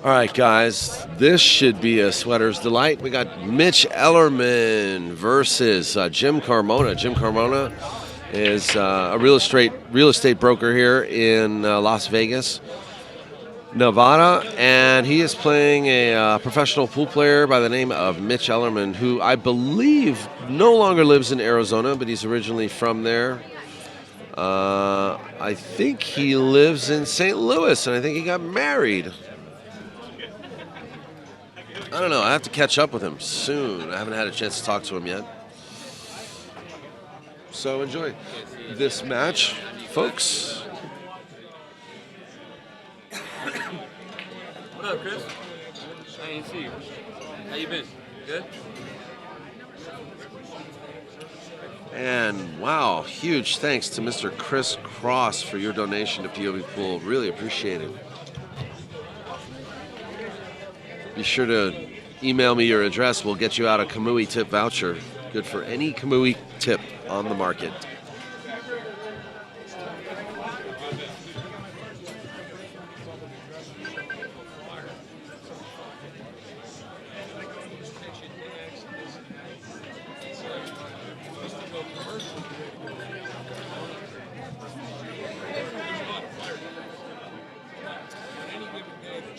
All right, guys, this should be a sweater's delight. We got Mitch ELLERMAN versus Jim CARMONA. Jim CARMONA is a real estate broker here in Las Vegas, Nevada, and he is playing a professional pool player by the name of Mitch ELLERMAN, who I believe no longer lives in Arizona, but he's originally from there. I think he lives in St. Louis, and I think he got married. I don't know. I have to catch up with him soon. I haven't had a chance to talk to him yet. So enjoy this match, folks. What up, Chris? I ain't see you. How you been? Good? And wow, huge thanks to Mr. Chris Cross for your donation to POVPOOL. Really appreciate it. Be sure to email me your address. We'll get you out a Kamui tip voucher. Good for any Kamui tip on the market.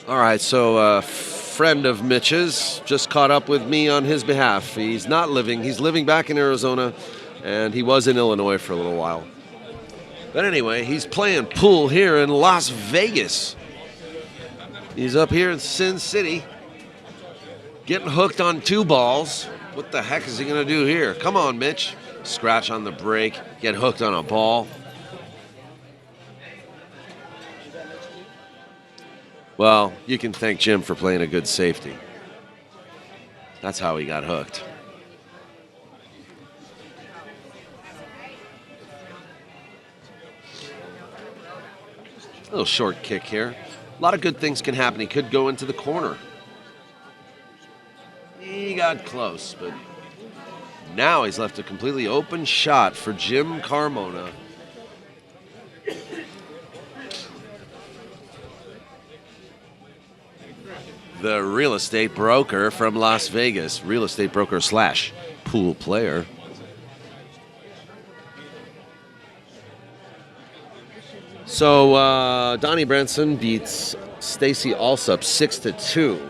All right, so friend of Mitch's just caught up with me on his behalf. He's living back in Arizona, and he was in Illinois for a little while. But anyway, he's playing pool here in Las Vegas. He's up here in Sin City, getting hooked on 2 balls. What the heck is he gonna do here? Come on, Mitch. Scratch on the break, get hooked on a ball. Well, you can thank Jim for playing a good safety. That's how he got hooked. A little short kick here. A lot of good things can happen. He could go into the corner. He got close, but now he's left a completely open shot for Jim CARMONA. The real estate broker from Las Vegas. Real estate broker / pool player. So Donnie Branson beats Stacy Allsup 6-2.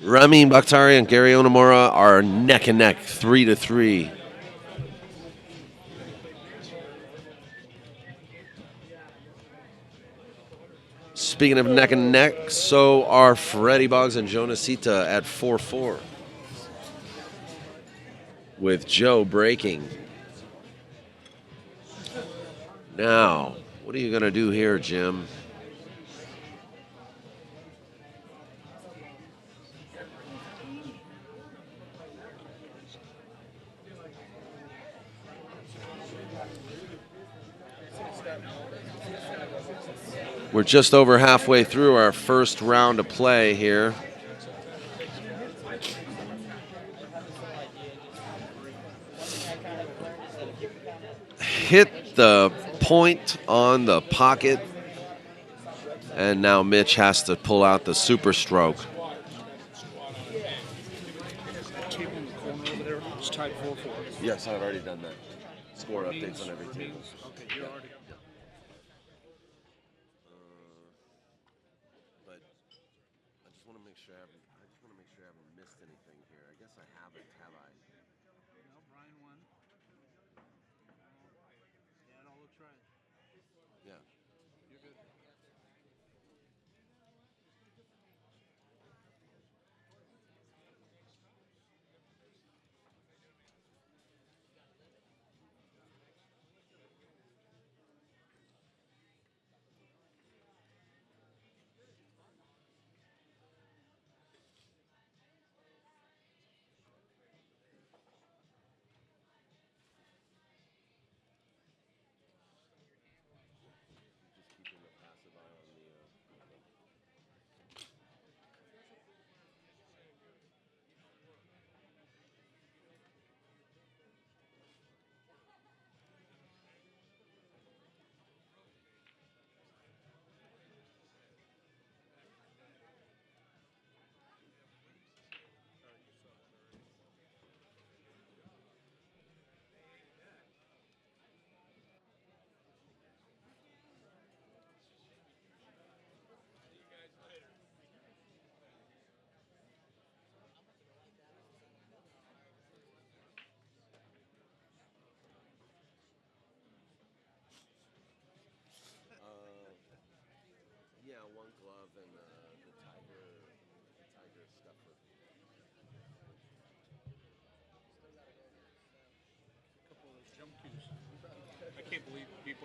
Rami Mattaya and Gary Onamura are neck and neck, 3-3. Speaking of neck and neck, so are Freddie Boggs and Joe Nasita at 4-4. With Joe breaking. Now, what are you going to do here, Jim? We're just over halfway through our first round of play here. Hit the point on the pocket, and now Mitch has to pull out the super stroke. Yes, I've already done that. Score updates on every team. Okay, you already.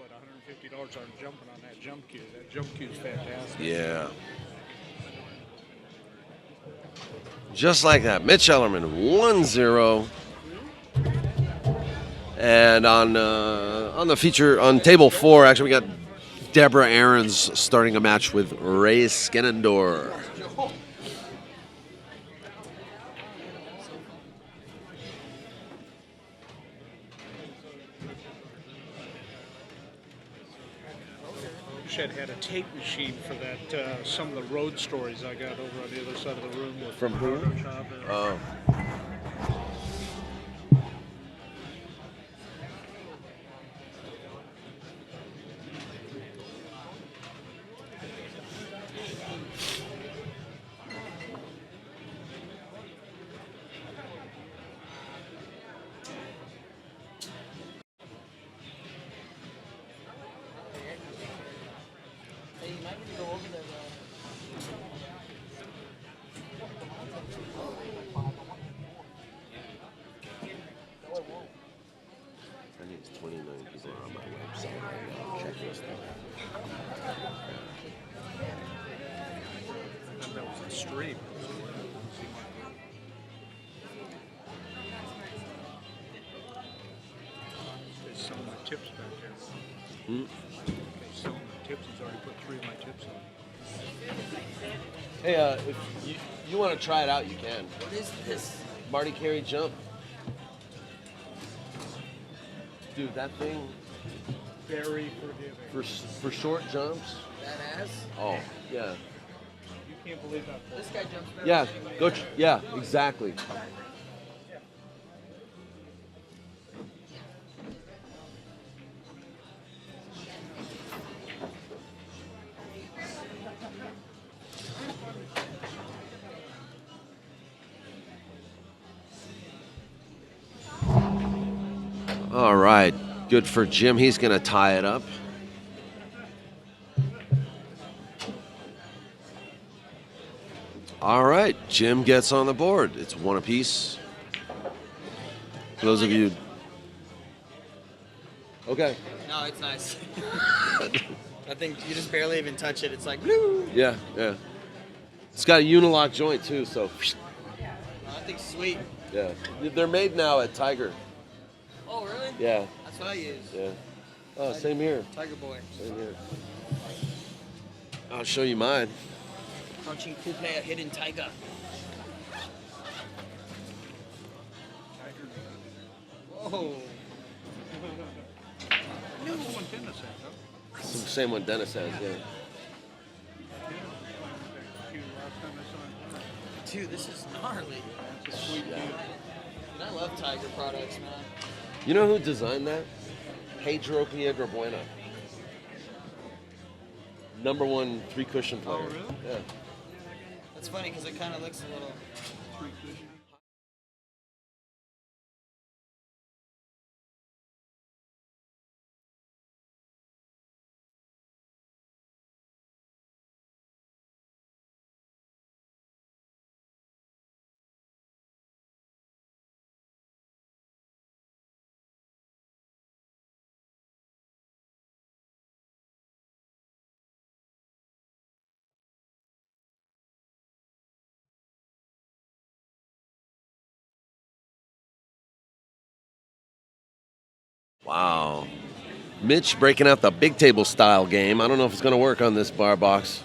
put $150 on jumping on that jump cue. That jump cue is fantastic. Yeah. Just like that. Mitch Ellerman, 1-0. And on the feature, on table 4, actually, we got Deborah Aarons starting a match with Ray Skenendor. Had a tape machine for that. Some of the road stories I got over on the other side of the room. With From who? Oh. Hey, if you want to try it out, you can. What is this? Marty Carey jump. Dude, that thing. Very forgiving. For short jumps. That ass? Oh, yeah. You can't believe that. This guy jumps better. Yeah, than go. anybody. Yeah, exactly. All right, good for Jim. He's going to tie it up. All right, Jim gets on the board. It's one apiece. For those of you. Okay. No, it's nice. I think you just barely even touch it. It's like, blue. Yeah, yeah. It's got a unilock joint too, so. I think sweet. Yeah. They're made now at Tiger. Oh, really? Yeah. That's what I use. Yeah. Oh, same here. Tiger Boy. Same here. I'll show you mine. Crunching coupe, a hidden tiger. Whoa. Same one Dennis has, yeah. Dude, this is gnarly. Yeah. And I love Tiger products, man. You know who designed that? Pedro Piedrabuena. #1 3-cushion player. Oh, really? Yeah. That's funny because it kind of looks a little. Wow. Mitch breaking out the big table style game. I don't know if it's going to work on this bar box.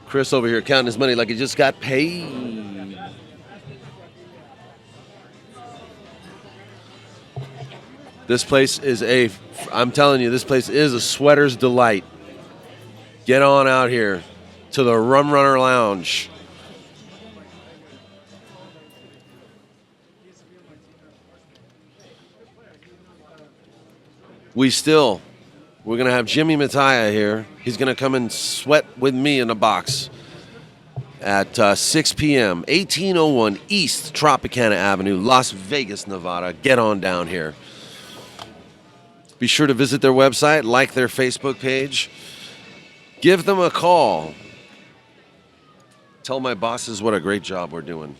Chris over here counting his money like he just got paid. This place is I'm telling you, this place is a sweater's delight. Get on out here to the Rum Runner Lounge. We're going to have Jimmy Mattaya here. He's going to come and sweat with me in a box at 6 p.m., 1801 East Tropicana Avenue, Las Vegas, Nevada. Get on down here. Be sure to visit their website, like their Facebook page. Give them a call. Tell my bosses what a great job we're doing.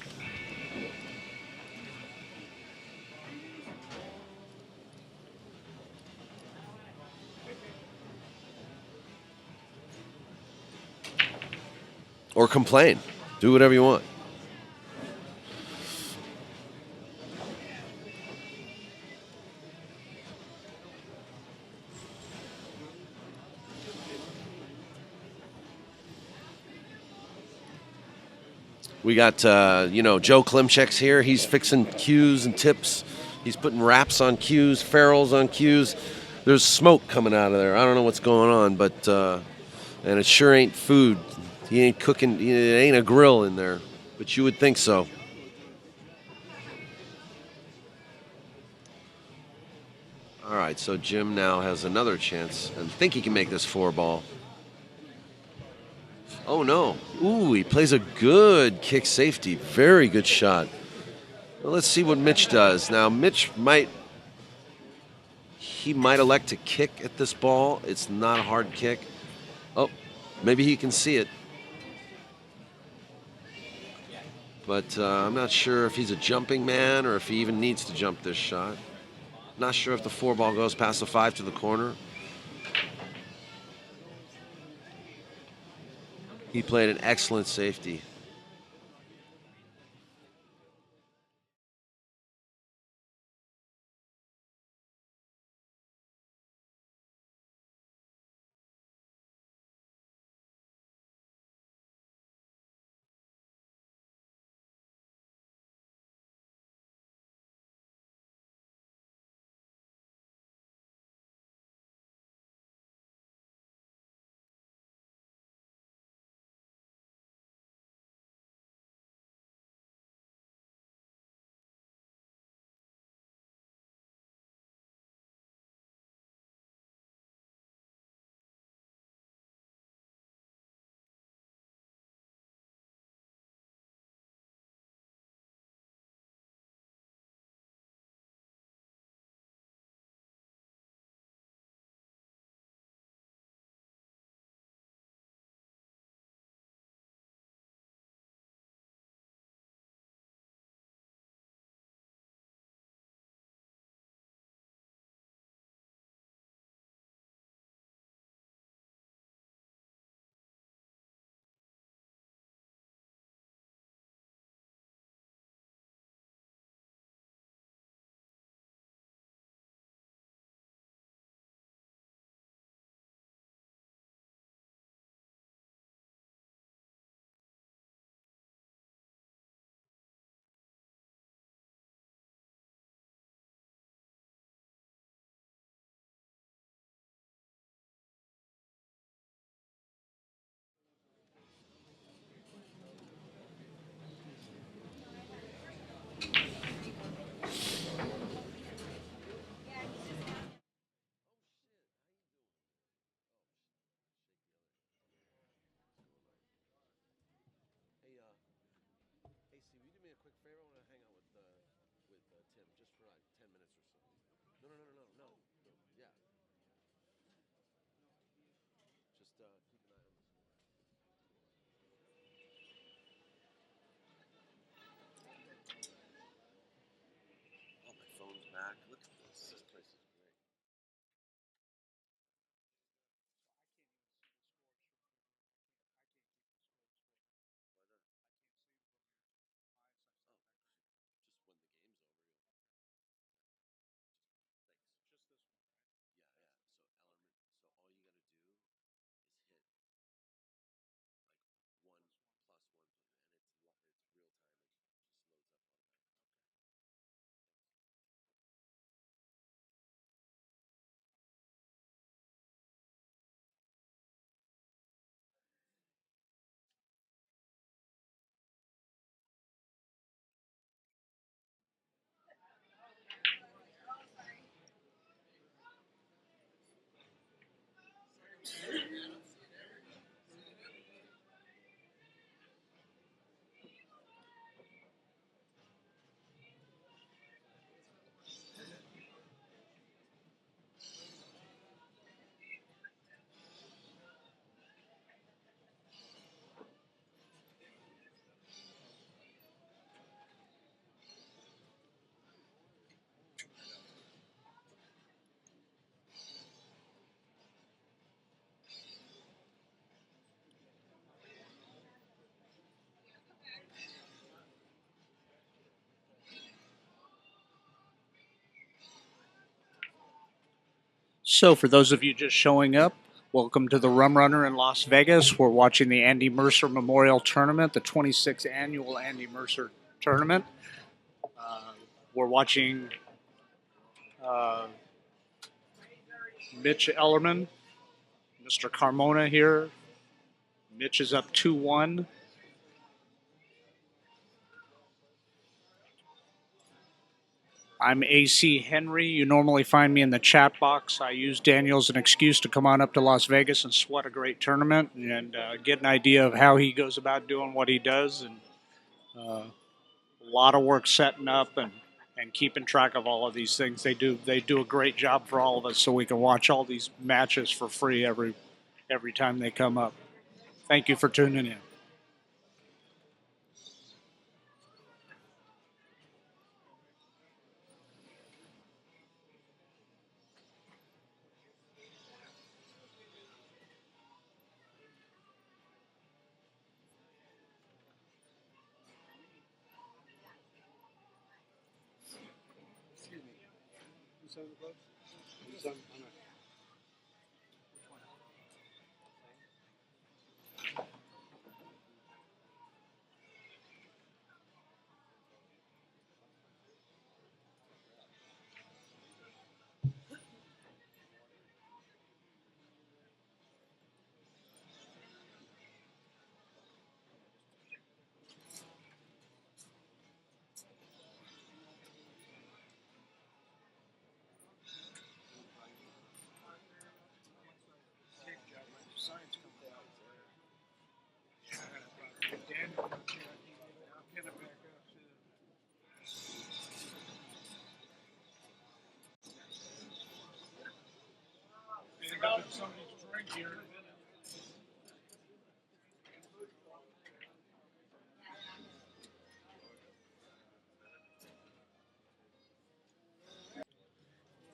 or complain. Do whatever you want. We got, Joe Klimchek's here. He's fixing cues and tips. He's putting wraps on cues, ferrules on cues. There's smoke coming out of there. I don't know what's going on, but and it sure ain't food. He ain't cooking. It ain't a grill in there, but you would think so. All right, so Jim now has another chance and think he can make this 4-ball. Oh no. Ooh, he plays a good kick safety. Very good shot. Well, let's see what Mitch does. Now, Mitch might elect to kick at this ball. It's not a hard kick. Oh, maybe he can see it. But I'm not sure if he's a jumping man or if he even needs to jump this shot. Not sure if the 4-ball goes past the 5 to the corner. He played an excellent safety. So, for those of you just showing up, welcome to the Rum Runner in Las Vegas. We're watching the Andy Mercer Memorial Tournament, the 26th annual Andy Mercer Tournament. We're watching Mitch ELLERMAN, Mr. CARMONA here. Mitch is up 2-1. I'm AC Henry. You normally find me in the chat box. I use Daniel as an excuse to come on up to Las Vegas and sweat a great tournament and get an idea of how he goes about doing what he does. And a lot of work setting up and keeping track of all of these things. They do a great job for all of us, so we can watch all these matches for free every time they come up. Thank you for tuning in.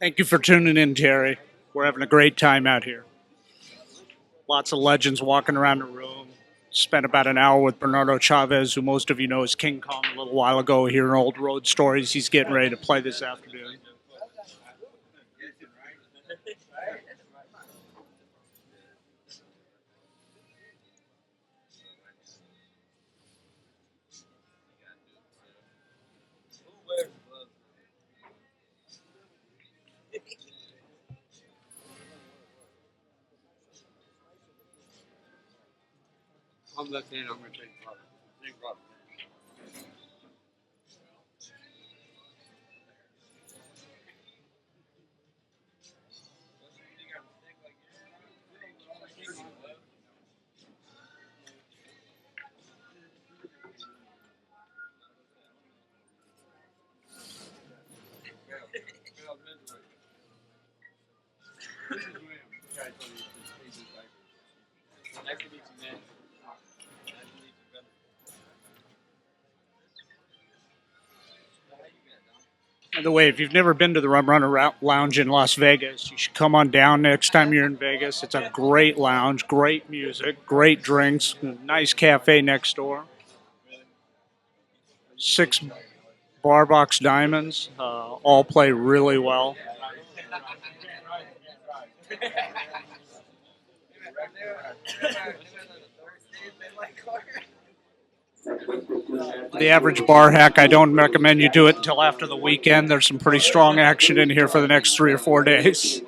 Thank you for tuning in, Terry. We're having a great time out here. Lots of legends walking around the room. Spent about an hour with Bernardo Chavez, who most of you know as King Kong a little while ago, hearing old road stories. He's getting ready to play this afternoon. I'm left-handed. I'm going to take Robert. Take Robert. By the way, if you've never been to the Rum Runner Lounge in Las Vegas, you should come on down next time you're in Vegas. It's a great lounge, great music, great drinks, nice cafe next door. 6 bar box diamonds, all play really well. The average bar hack, I don't recommend you do it until after the weekend. There's some pretty strong action in here for the next 3 or 4 days.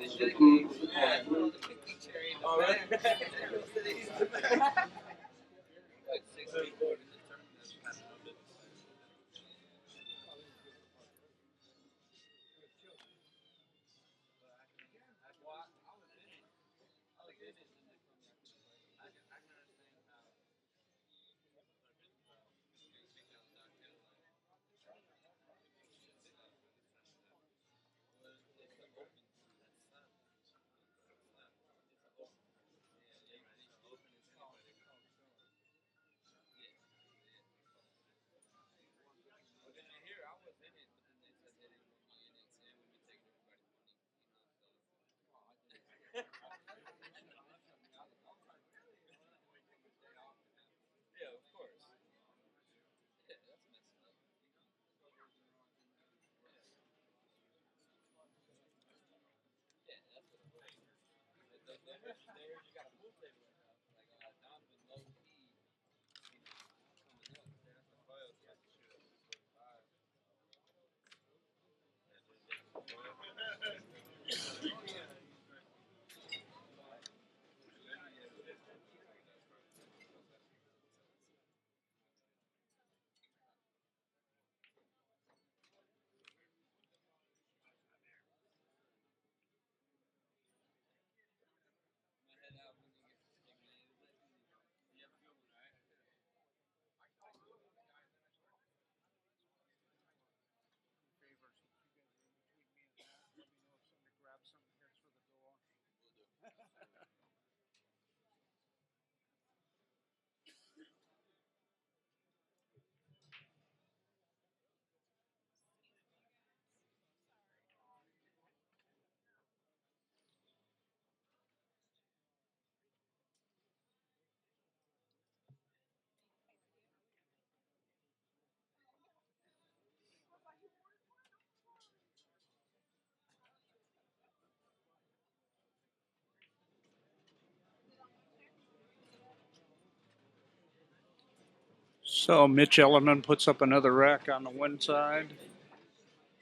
So Mitch Ellerman puts up another rack on the one side.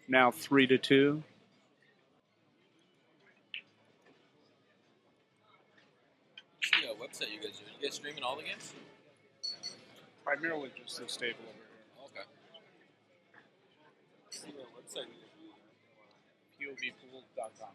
Now 3-2. The website you guys do? You guys streaming all the games? Primarily just this table over Okay. The website here. POVPOOL.com.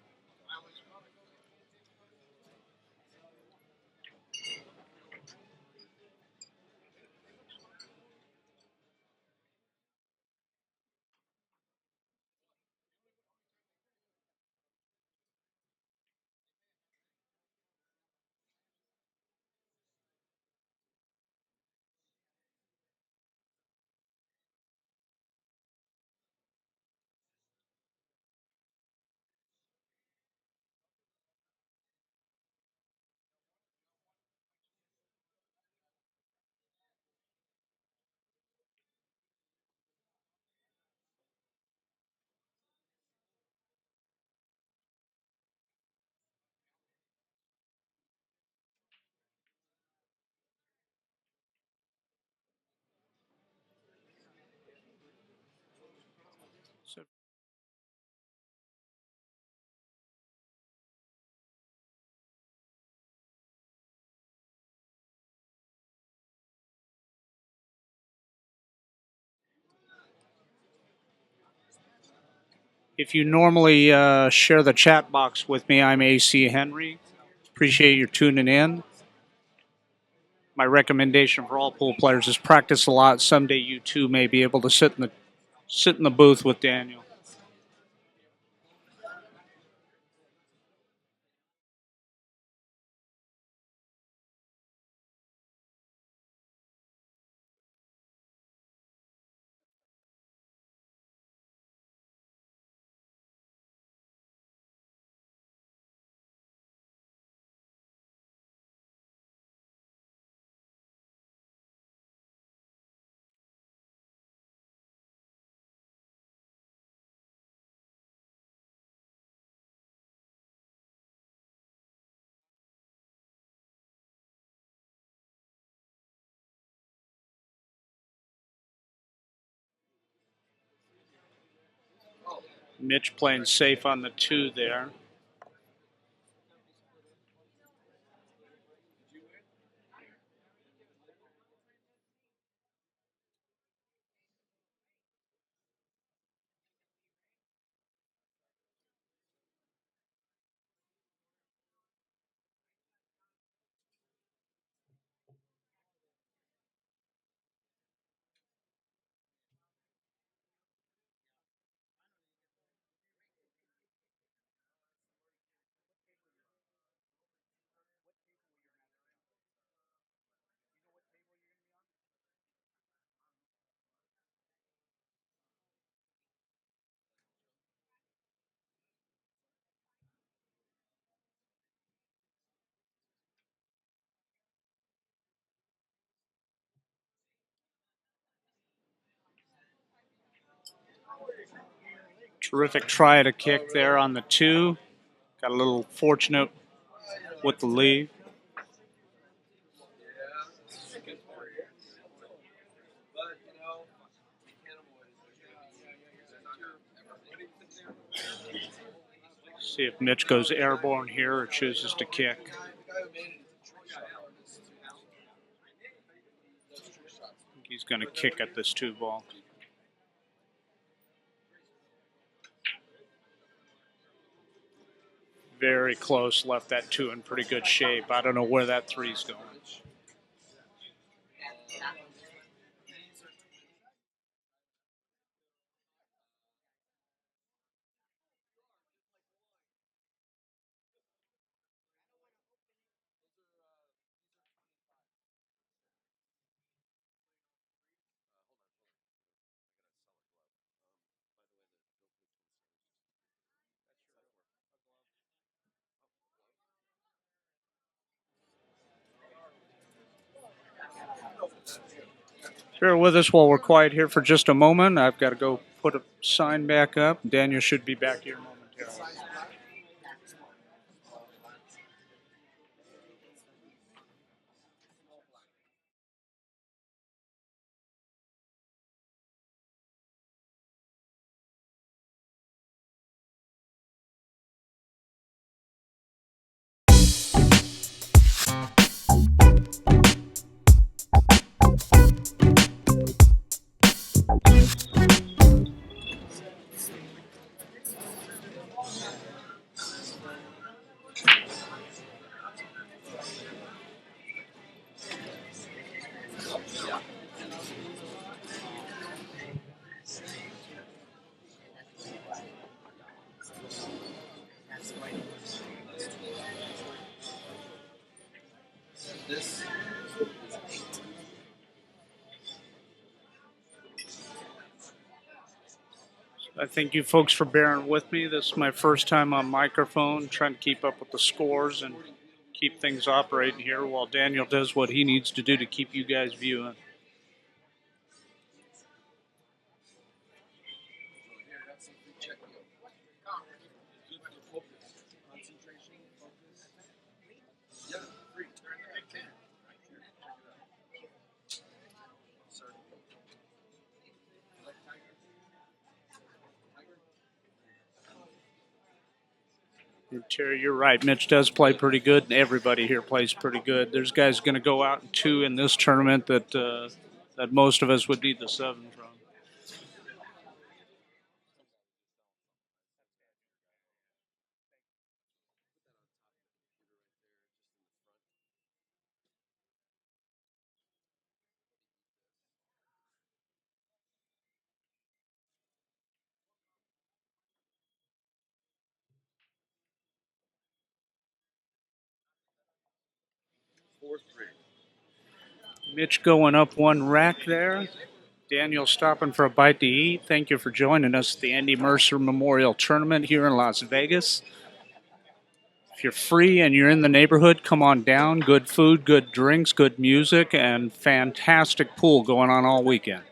So if you normally share the chat box with me, I'm AC Henry. Appreciate your tuning in. My recommendation for all pool players is practice a lot. Someday you too may be able to sit in the booth with Daniel. Mitch playing safe on the 2 there. Terrific try to kick there on the 2. Got a little fortunate with the lead. See if Mitch goes airborne here or chooses to kick. He's going to kick at this 2-ball. Very close, left that 2 in pretty good shape. I don't know where that 3's going. Bear with us while we're quiet here for just a moment. I've got to go put a sign back up. Daniel should be back here momentarily. I thank you folks for bearing with me. This is my first time on microphone, trying to keep up with the scores and keep things operating here while Daniel does what he needs to do to keep you guys viewing. And Terry, you're right. Mitch does play pretty good, and everybody here plays pretty good. There's guys going to go out in 2 in this tournament that that most of us would need the 7 from. Mitch going up 1 rack there. Daniel stopping for a bite to eat. Thank you for joining us at the Andy Mercer Memorial Tournament here in Las Vegas. If you're free and you're in the neighborhood, come on down. Good food, good drinks, good music, and fantastic pool going on all weekend.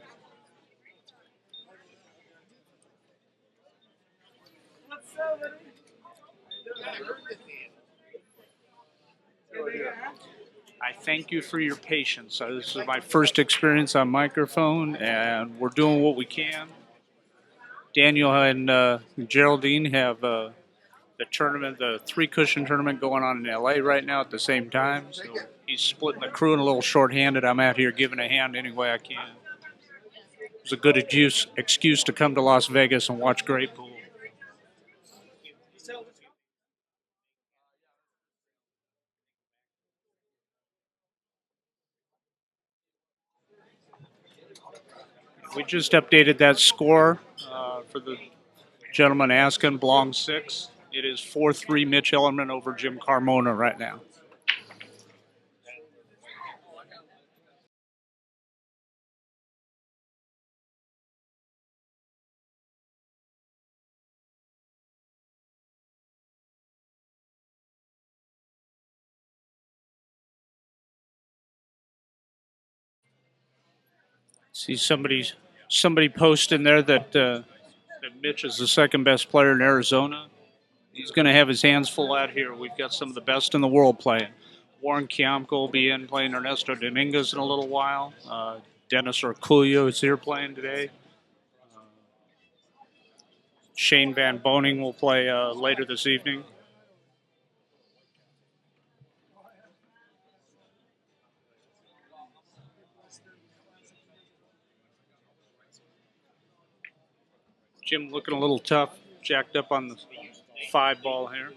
I thank you for your patience. This is my first experience on microphone, and we're doing what we can. Daniel and Geraldine have the tournament, the 3-cushion tournament going on in LA right now at the same time. So he's splitting the crew and a little short-handed. I'm out here giving a hand any way I can. It's a good excuse to come to Las Vegas and watch great pool. We just updated that score for the gentleman asking, Blong 6. It is 4-3 Mitch ELLERMAN over Jim Carmona right now. See somebody posting there that Mitch is the second best player in Arizona. He's going to have his hands full out here. We've got some of the best in the world playing. Warren Kiamko will be in playing Ernesto Dominguez in a little while. Dennis Orculio is here playing today. Shane Van Boning will play later this evening. Jim looking a little tough, jacked up on the 5 ball here.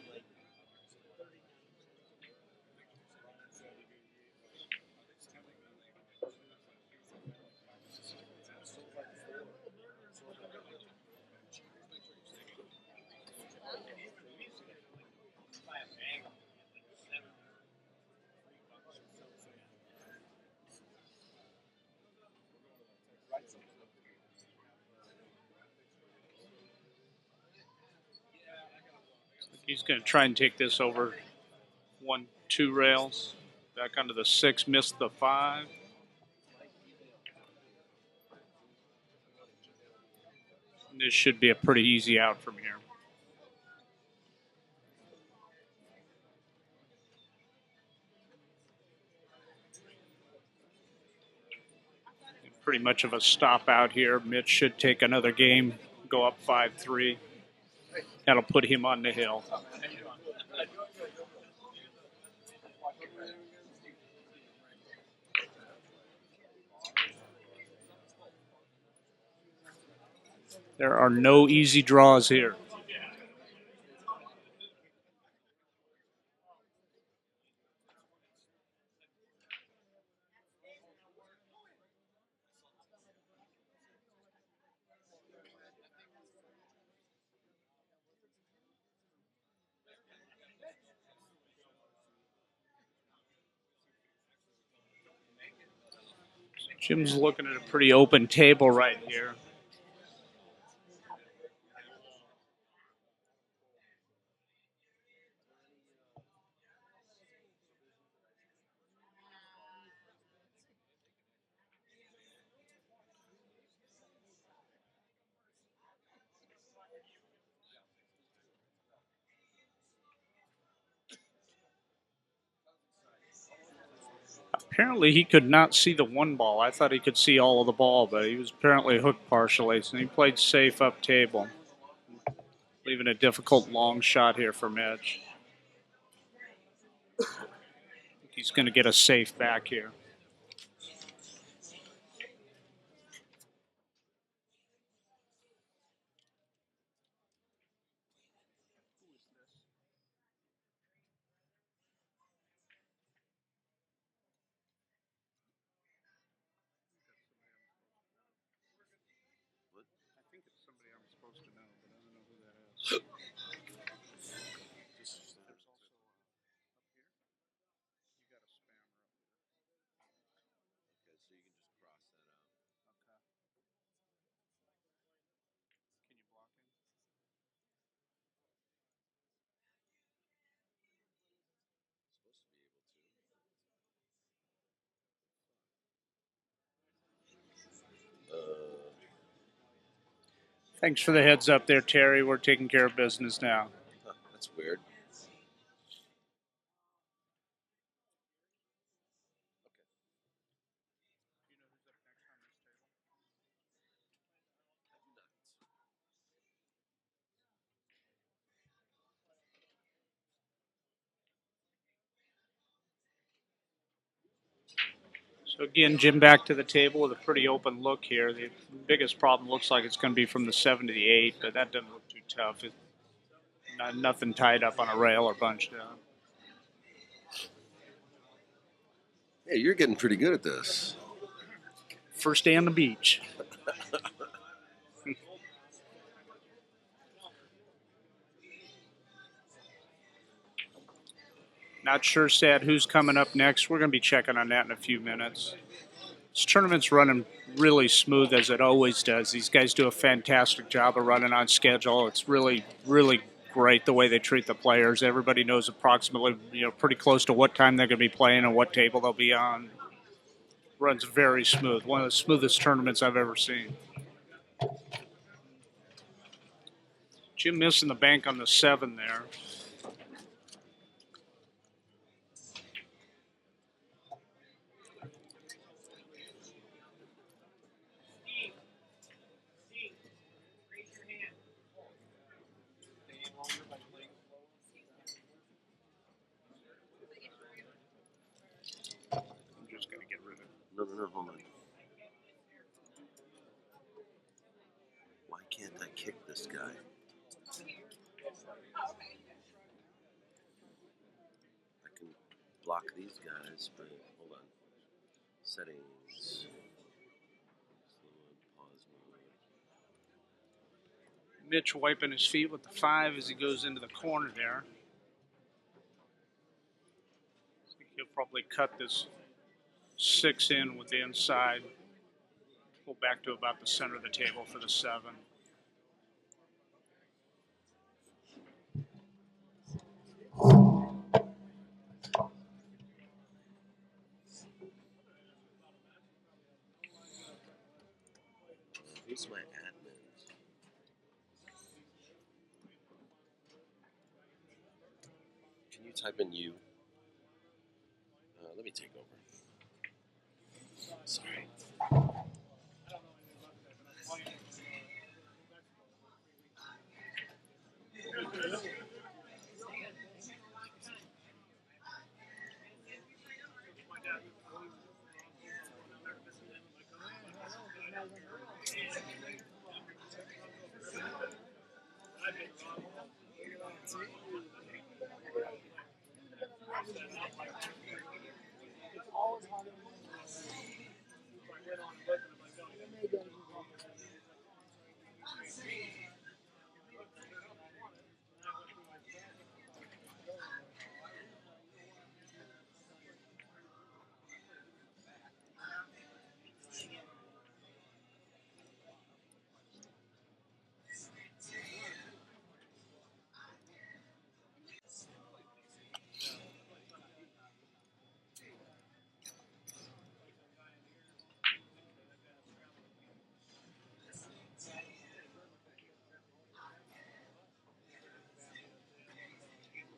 He's going to try and take this over 1-2 rails. Back onto the 6, missed the 5. And this should be a pretty easy out from here. Pretty much of a stop out here. Mitch should take another game, go up 5-3. That'll put him on the hill. There are no easy draws here. Jim's looking at a pretty open table right here. Apparently he could not see the 1 ball. I thought he could see all of the ball, but he was apparently hooked partially, so he played safe up table. Leaving a difficult long shot here for Mitch. He's going to get a safe back here. Thanks for the heads up there, Terry. We're taking care of business now. That's weird. So again, Jim back to the table with a pretty open look here. The biggest problem looks like it's going to be from the 7 to the 8, but that doesn't look too tough. Nothing tied up on a rail or bunched down. Hey, you're getting pretty good at this. First day on the beach. Not sure, Sad, who's coming up next. We're going to be checking on that in a few minutes. This tournament's running really smooth as it always does. These guys do a fantastic job of running on schedule. It's really, really great the way they treat the players. Everybody knows approximately, pretty close to what time they're going to be playing and what table they'll be on. Runs very smooth. One of the smoothest tournaments I've ever seen. Jim missing the bank on the 7 there. I'm just going to get rid of it. No, hold on. Why can't I kick this guy? I can block these guys, but hold on. Settings. Pause mode. Mitch wiping his feet with the 5 as he goes into the corner there. He'll probably cut this 6 in with the inside. Pull back to about the center of the table for the 7. Who's my admins? Can you type in you? Let me take over. Sorry.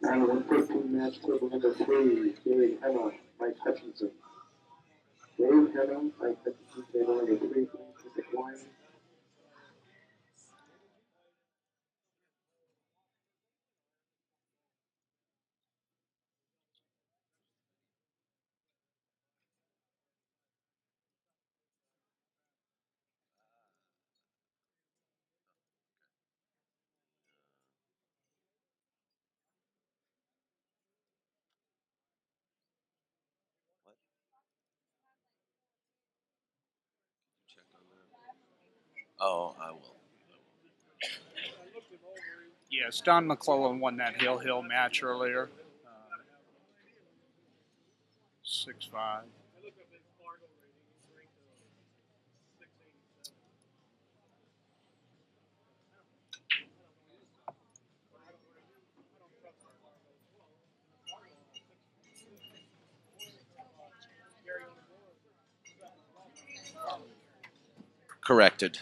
And 115 match club number 3, Dave Henna, Mike Hutchinson. Dave Henna, Mike Hutchinson, table number 3, please decline. Check on that. Oh, I will. Yes, Don McClelland won that Hill match earlier. 6-5. Corrected.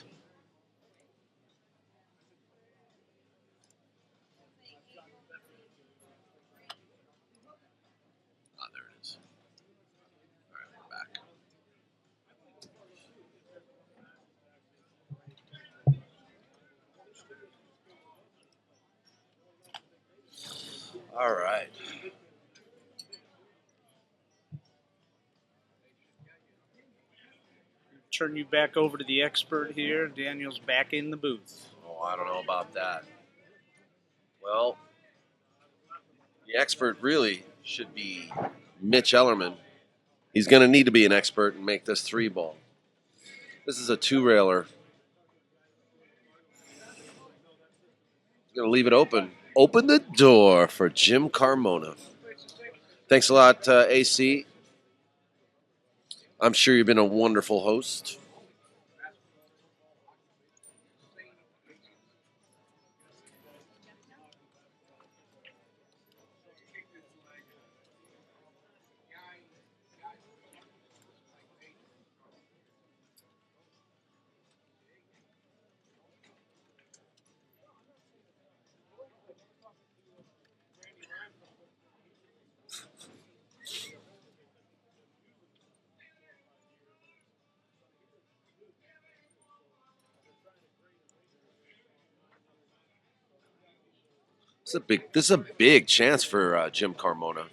Ah, there it is. All right, we're back. All right. Turn you back over to the expert here. Daniel's back in the booth. Oh, I don't know about that. Well, the expert really should be Mitch ELLERMAN. He's going to need to be an expert and make this 3-ball. This is a 2-railer. He's going to leave it open. Open the door for Jim CARMONA. Thanks a lot, AC. I'm sure you've been a wonderful host. This is a big chance for Jim Carmona.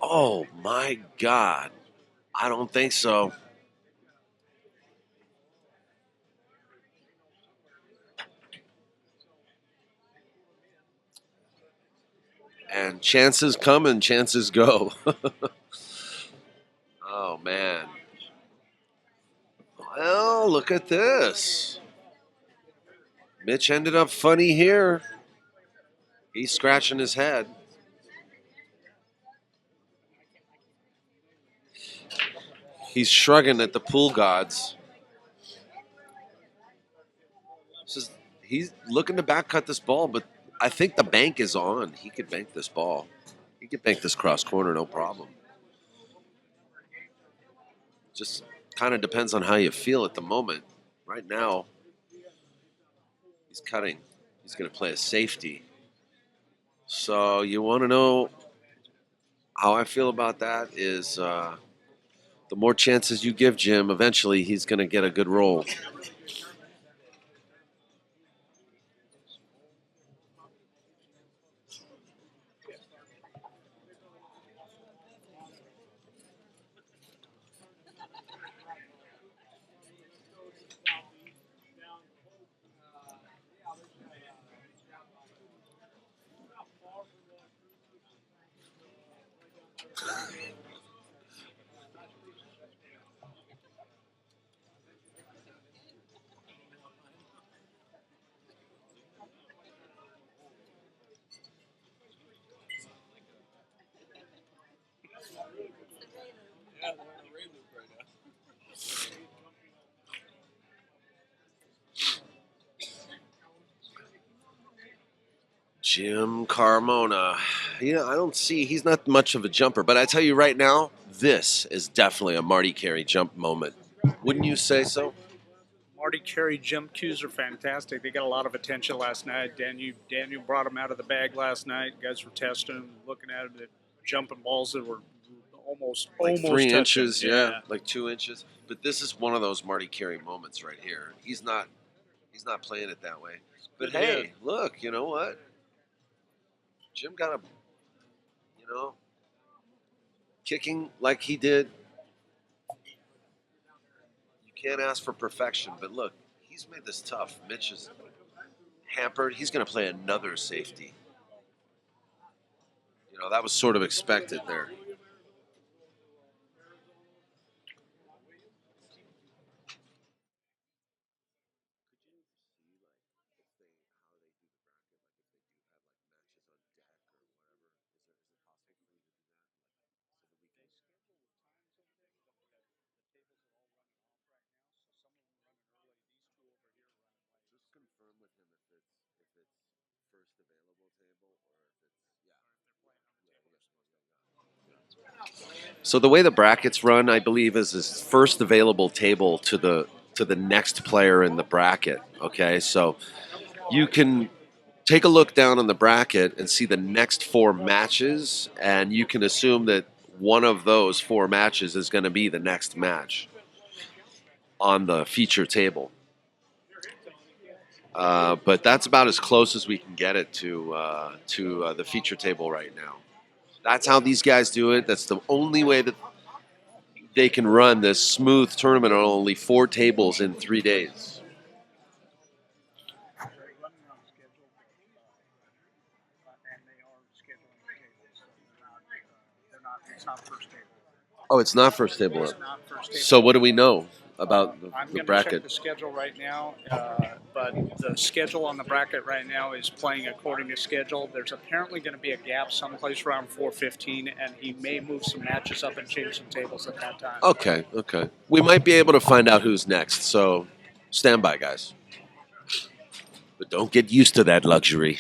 Oh my God. I don't think so. And chances come and chances go. Oh man. Well, look at this. Mitch ended up funny here. He's scratching his head. He's shrugging at the pool gods. He's looking to back cut this ball, but I think the bank is on. He could bank this ball. He could bank this cross corner, no problem. Just kind of depends on how you feel at the moment. Right now, he's cutting. He's going to play a safety. So you want to know how I feel about that is the more chances you give Jim, eventually he's going to get a good roll. Jim Carmona. I don't see, he's not much of a jumper, but I tell you right now, this is definitely a Marty Carey jump moment. Wouldn't you say so? Marty Carey jump cues are fantastic. They got a lot of attention last night. Daniel brought them out of the bag last night. Guys were testing them, looking at it, jumping balls that were almost 3 touching. inches, yeah, like 2 inches. But this is one of those Marty Carey moments right here. He's not playing it that way. But hey, look, you know what? Jim got a, kicking like he did. You can't ask for perfection, but look, he's made this tough. Mitch is hampered. He's going to play another safety. That was sort of expected there. So the way the brackets run, I believe, is his first available table to the next player in the bracket. Okay, so you can take a look down on the bracket and see the next 4 matches, and you can assume that one of those 4 matches is going to be the next match on the feature table. But that's about as close as we can get it to the feature table right now. That's how these guys do it. That's the only way that they can run this smooth tournament on only 4 tables in 3 days. Oh, it's not first table up. So what do we know about the bracket? I'm going to check the schedule right now, but the schedule on the bracket right now is playing according to schedule. There's apparently going to be a gap someplace around 4:15, and he may move some matches up and change some tables at that time. Okay. We might be able to find out who's next, so stand by, guys. But don't get used to that luxury.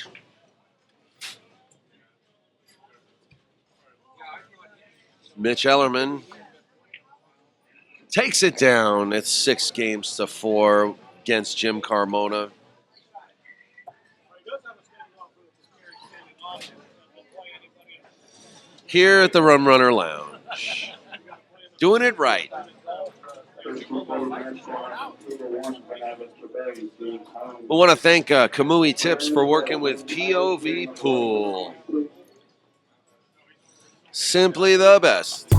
Mitch ELLERMAN takes it down. It's 6-4 against Jim Carmona. Here at the Rum Runner Lounge. Doing it right. We want to thank Kamui Tips for working with POV Pool. Simply the best.